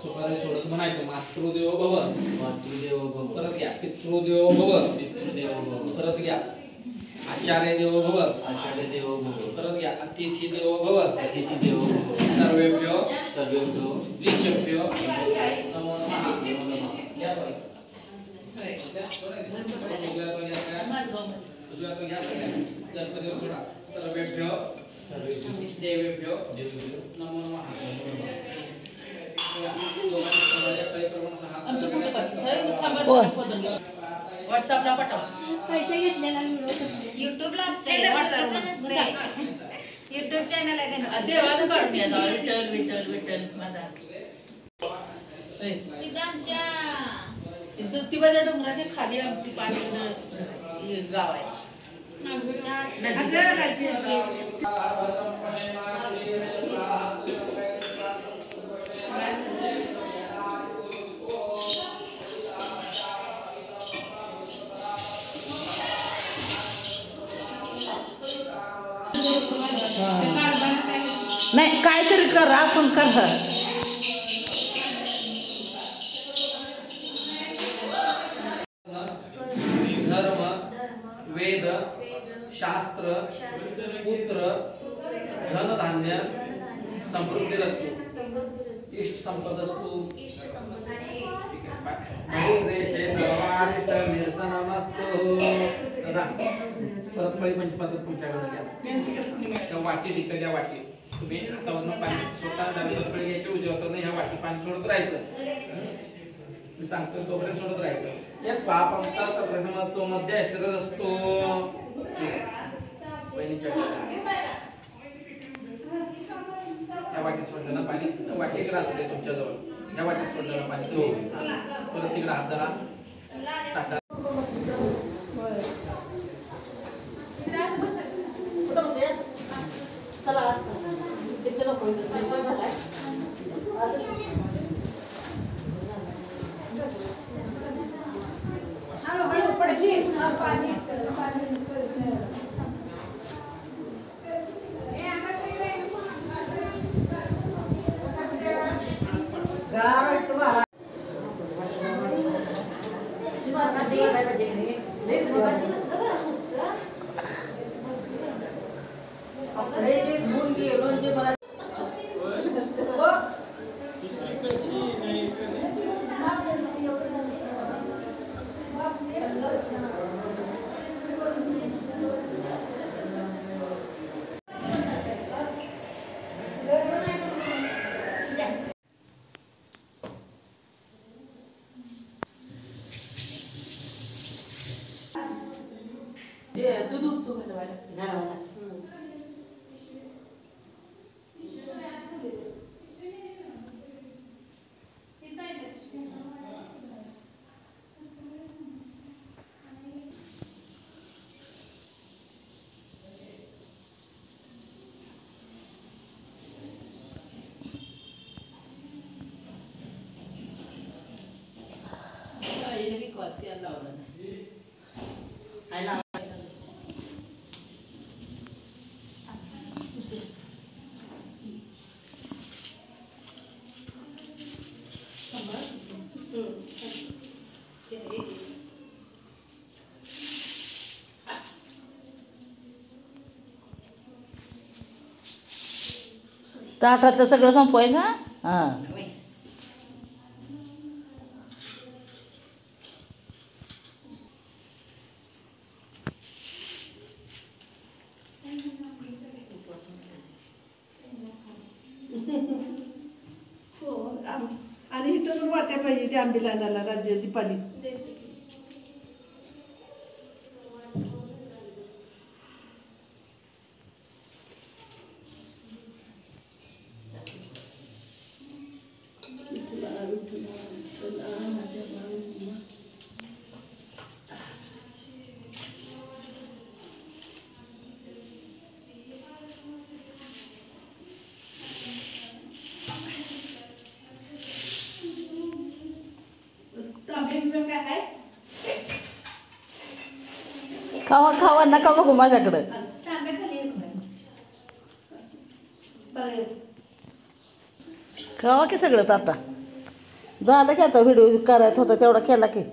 सुपारी सोडत म्हणायचं मातृदेवो भव, मातृदेवो भव. परत घ्या पितृदेवो भव, पितृदेवो भव. परत घ्या आचार्य देवो भव, आचार्य देवो भव. परत घ्या अतिथी देवो भव, अतिथी देवो भव. सर्वेभ्यो सर्वेभ्यो द्विजेभ्यो नमो नमः. घ्या परत. गणपतीवर सोडा. सर्वेभ्यो सर्वेभ्यो देवेभ्यो देवेभ्यो नमो नमः. व्हॉट्सअपला पाठव. पैसे घेतलेला युट्यूबला असते, व्हॉट्सअपला नसते. युट्यूब चॅनल आहे त्यांना. देवाचं काढून घ्या. विठ्ठल विठ्ठल विठ्ठल माझा. तिथं आमच्या ज्योतिबाच्या डोंगराच्या खाली आमची पाणी गाव आहे. नाही काहीतरी करा आपण करा. धर्म वेद शास्त्र पुत्र धनधान्य समृद्धिरस्तु इष्ट संपदस्तु देशे सर्वारिष्ट निरसनमस्तु. परत पळी पंचपात्र तुमच्याकडे घ्या. त्या वाटी तिकडल्या वाटी तुम्ही हातावरनं पाणी स्वतः डावीवर पळी घ्यायची, उजव्या हाताने ह्या वाटी पाणी सोडत राहायचं. मी सांगतो तोपर्यंत सोडत राहायचं. या पाप अंतात प्रथम तो मध्ये आश्चर्य असतो. या वाटीत सोडलेलं पाणी वाटी इकडे असते तुमच्या जवळ. या वाटीत सोडलेलं पाणी परत तिकडे हात धरा टाका. ताटाचं सगळं संपवायचं. हां आणि इथं वाट्या पाहिजे ते आंबीलाला राज्याची पाली. खावा खावा नका बघू माझ्याकडं. खावा की सगळं आता. झालं की आता व्हिडिओ करायचा होता तेवढा केला की.